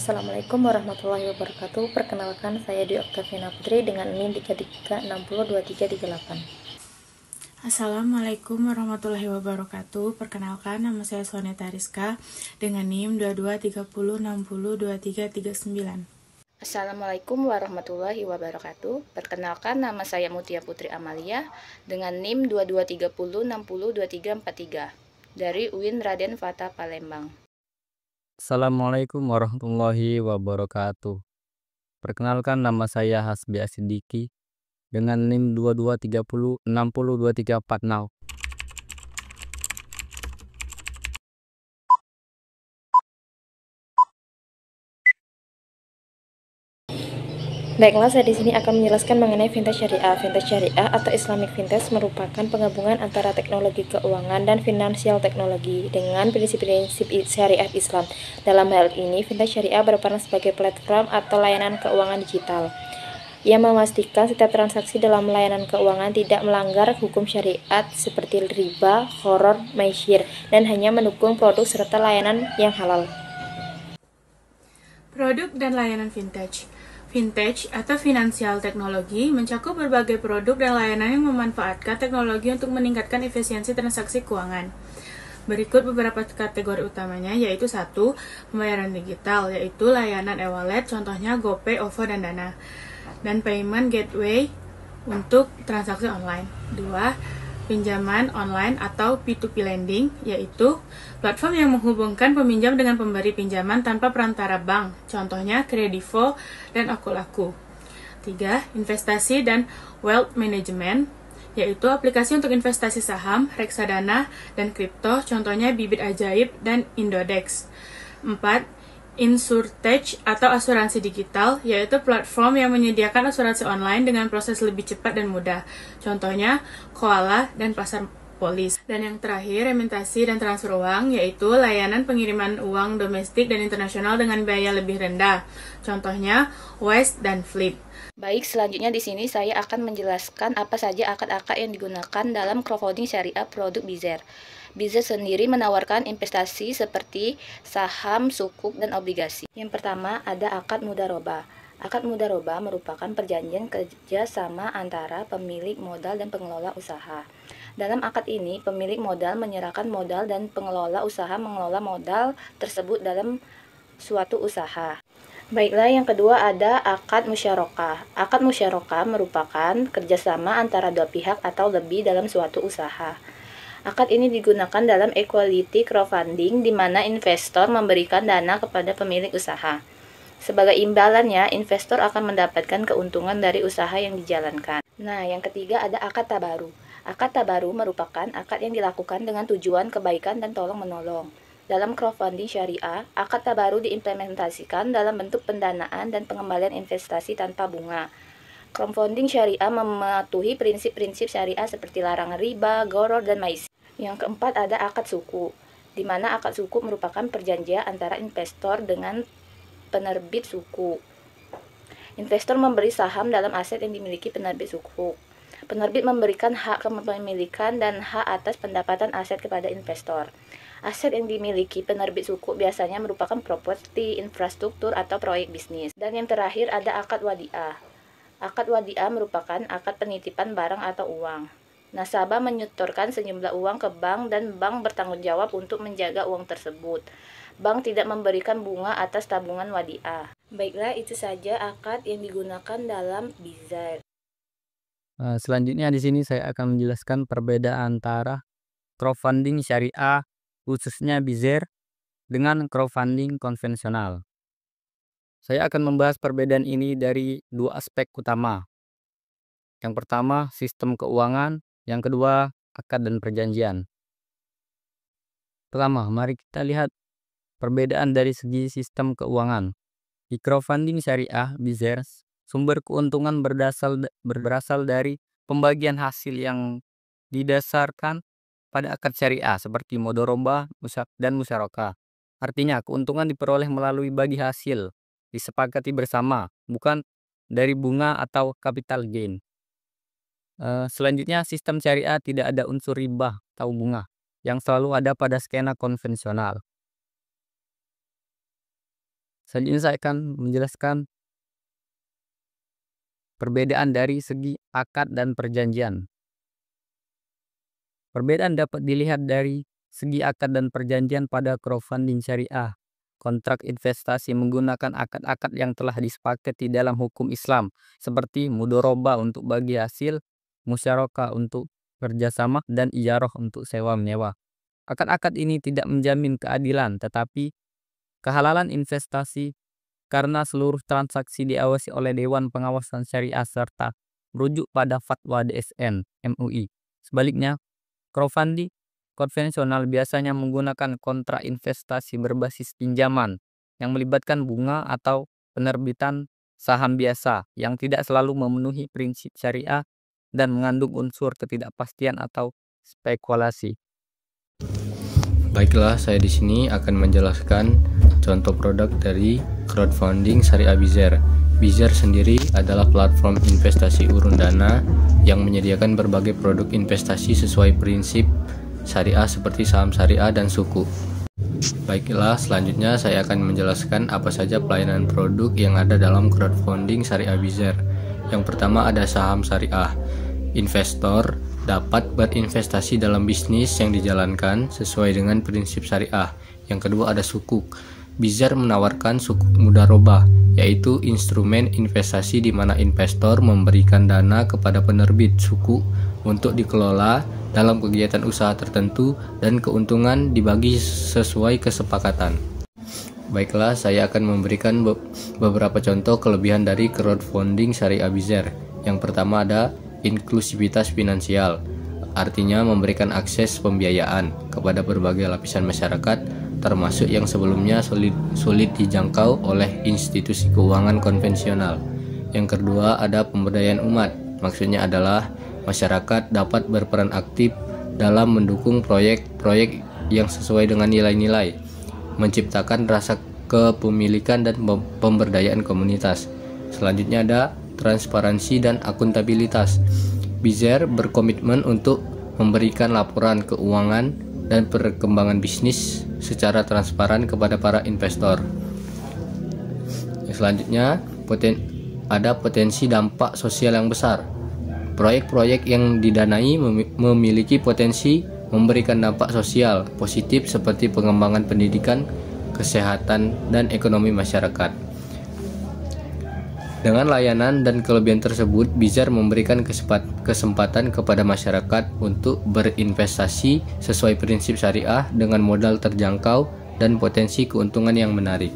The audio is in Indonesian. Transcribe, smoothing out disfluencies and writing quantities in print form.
Assalamualaikum warahmatullahi wabarakatuh. Perkenalkan, saya Dwi Oktavina Putri dengan NIM 33602338. Assalamualaikum warahmatullahi wabarakatuh. Perkenalkan, nama saya Soneta Rizka dengan NIM 2230602339. Assalamualaikum warahmatullahi wabarakatuh. Perkenalkan, nama saya Mutia Putri Amalia dengan NIM 2230602343 dari UIN Raden Fata Palembang. Assalamualaikum warahmatullahi wabarakatuh. Perkenalkan, nama saya Hasbi Asidiki dengan NIM 2230602340. Baiklah, saya di sini akan menjelaskan mengenai fintech syariah. Fintech syariah atau Islamic Fintech merupakan penggabungan antara teknologi keuangan dan finansial teknologi dengan prinsip-prinsip syariat Islam. Dalam hal ini, fintech syariah berperan sebagai platform atau layanan keuangan digital. Ia memastikan setiap transaksi dalam layanan keuangan tidak melanggar hukum syariat seperti riba, horor, maisir, dan hanya mendukung produk serta layanan yang halal. Produk dan layanan vintage. Vintage atau finansial teknologi mencakup berbagai produk dan layanan yang memanfaatkan teknologi untuk meningkatkan efisiensi transaksi keuangan. Berikut beberapa kategori utamanya, yaitu 1. Pembayaran digital, yaitu layanan e-wallet, contohnya GoPay, OVO, dan Dana. Dan payment gateway untuk transaksi online. 2. Pinjaman online atau P2P lending, yaitu platform yang menghubungkan peminjam dengan pemberi pinjaman tanpa perantara bank, contohnya Kredivo dan Akulaku. 3. Investasi dan wealth management, yaitu aplikasi untuk investasi saham, reksadana, dan kripto, contohnya Bibit Ajaib dan Indodex. 4. Insurtech atau asuransi digital, yaitu platform yang menyediakan asuransi online dengan proses lebih cepat dan mudah, contohnya Koala dan Pasar Polis. Dan yang terakhir, remittasi dan transfer uang, yaitu layanan pengiriman uang domestik dan internasional dengan biaya lebih rendah, contohnya Wise dan Flip. Baik, selanjutnya di sini saya akan menjelaskan apa saja akad-akad yang digunakan dalam crowdfunding syariah produk Bizer. Bizer sendiri menawarkan investasi seperti saham, sukuk, dan obligasi. Yang pertama ada akad mudharabah. Akad mudharabah merupakan perjanjian kerjasama antara pemilik modal dan pengelola usaha. Dalam akad ini, pemilik modal menyerahkan modal dan pengelola usaha mengelola modal tersebut dalam suatu usaha. Baiklah, yang kedua ada akad musyarakah. Akad musyarakah merupakan kerjasama antara dua pihak atau lebih dalam suatu usaha. Akad ini digunakan dalam equity crowdfunding, di mana investor memberikan dana kepada pemilik usaha. Sebagai imbalannya, investor akan mendapatkan keuntungan dari usaha yang dijalankan. Nah, yang ketiga ada akad tabaru. Akad tabaru merupakan akad yang dilakukan dengan tujuan kebaikan dan tolong-menolong. Dalam crowdfunding syariah, akad tabaru diimplementasikan dalam bentuk pendanaan dan pengembalian investasi tanpa bunga. Crowdfunding syariah mematuhi prinsip-prinsip syariah seperti larangan riba, gharar, dan maisir. Yang keempat ada akad suku, di mana akad suku merupakan perjanjian antara investor dengan penerbit suku. Investor memberi saham dalam aset yang dimiliki penerbit suku. Penerbit memberikan hak kepemilikan dan hak atas pendapatan aset kepada investor. Aset yang dimiliki penerbit suku biasanya merupakan properti, infrastruktur, atau proyek bisnis. Dan yang terakhir ada akad wadiah. Akad wadiah merupakan akad penitipan barang atau uang. Nasabah menyetorkan sejumlah uang ke bank dan bank bertanggung jawab untuk menjaga uang tersebut. Bank tidak memberikan bunga atas tabungan wadiah. Baiklah, itu saja akad yang digunakan dalam Bizer. Selanjutnya di sini saya akan menjelaskan perbedaan antara crowdfunding syariah, khususnya Bizer, dengan crowdfunding konvensional. Saya akan membahas perbedaan ini dari dua aspek utama. Yang pertama, sistem keuangan. Yang kedua, akad dan perjanjian. Pertama, mari kita lihat perbedaan dari segi sistem keuangan. Di crowdfunding syariah, Bizer, sumber keuntungan berasal dari pembagian hasil yang didasarkan pada akad syariah seperti mudharabah dan musyarakah. Artinya, keuntungan diperoleh melalui bagi hasil, disepakati bersama, bukan dari bunga atau capital gain. Selanjutnya, sistem syariah tidak ada unsur riba atau bunga yang selalu ada pada skema konvensional. Selanjutnya saya akan menjelaskan perbedaan dari segi akad dan perjanjian. Perbedaan dapat dilihat dari segi akad dan perjanjian pada crowdfunding syariah. Kontrak investasi menggunakan akad-akad yang telah disepakati dalam hukum Islam, seperti mudharabah untuk bagi hasil, musyarakah untuk kerjasama, dan ijarah untuk sewa-menyewa. Akad-akad ini tidak menjamin keadilan, tetapi kehalalan investasi karena seluruh transaksi diawasi oleh Dewan Pengawasan Syariah serta merujuk pada fatwa DSN MUI. Sebaliknya, crowdfunding konvensional biasanya menggunakan kontrak investasi berbasis pinjaman yang melibatkan bunga atau penerbitan saham biasa yang tidak selalu memenuhi prinsip syariah dan mengandung unsur ketidakpastian atau spekulasi. Baiklah, saya di sini akan menjelaskan contoh produk dari crowdfunding syariah Bizer. Bizer sendiri adalah platform investasi urun dana yang menyediakan berbagai produk investasi sesuai prinsip syariah seperti saham syariah dan suku. Baiklah, selanjutnya saya akan menjelaskan apa saja pelayanan produk yang ada dalam crowdfunding syariah Bizer. Yang pertama ada saham syariah. Investor dapat berinvestasi dalam bisnis yang dijalankan sesuai dengan prinsip syariah. Yang kedua ada sukuk. Bizer menawarkan sukuk mudharabah, yaitu instrumen investasi di mana investor memberikan dana kepada penerbit suku untuk dikelola dalam kegiatan usaha tertentu dan keuntungan dibagi sesuai kesepakatan. Baiklah, saya akan memberikan beberapa contoh kelebihan dari crowdfunding syariah Bizer. Yang pertama ada inklusivitas finansial, artinya memberikan akses pembiayaan kepada berbagai lapisan masyarakat, termasuk yang sebelumnya sulit dijangkau oleh institusi keuangan konvensional. Yang kedua ada pemberdayaan umat, maksudnya adalah masyarakat dapat berperan aktif dalam mendukung proyek-proyek yang sesuai dengan nilai-nilai, menciptakan rasa kepemilikan dan pemberdayaan komunitas. Selanjutnya ada transparansi dan akuntabilitas. Bizer berkomitmen untuk memberikan laporan keuangan dan perkembangan bisnis secara transparan kepada para investor. Selanjutnya ada potensi dampak sosial yang besar. Proyek-proyek yang didanai memiliki potensi memberikan dampak sosial positif seperti pengembangan pendidikan, kesehatan, dan ekonomi masyarakat. Dengan layanan dan kelebihan tersebut, Bizer memberikan kesempatan kepada masyarakat untuk berinvestasi sesuai prinsip syariah dengan modal terjangkau dan potensi keuntungan yang menarik.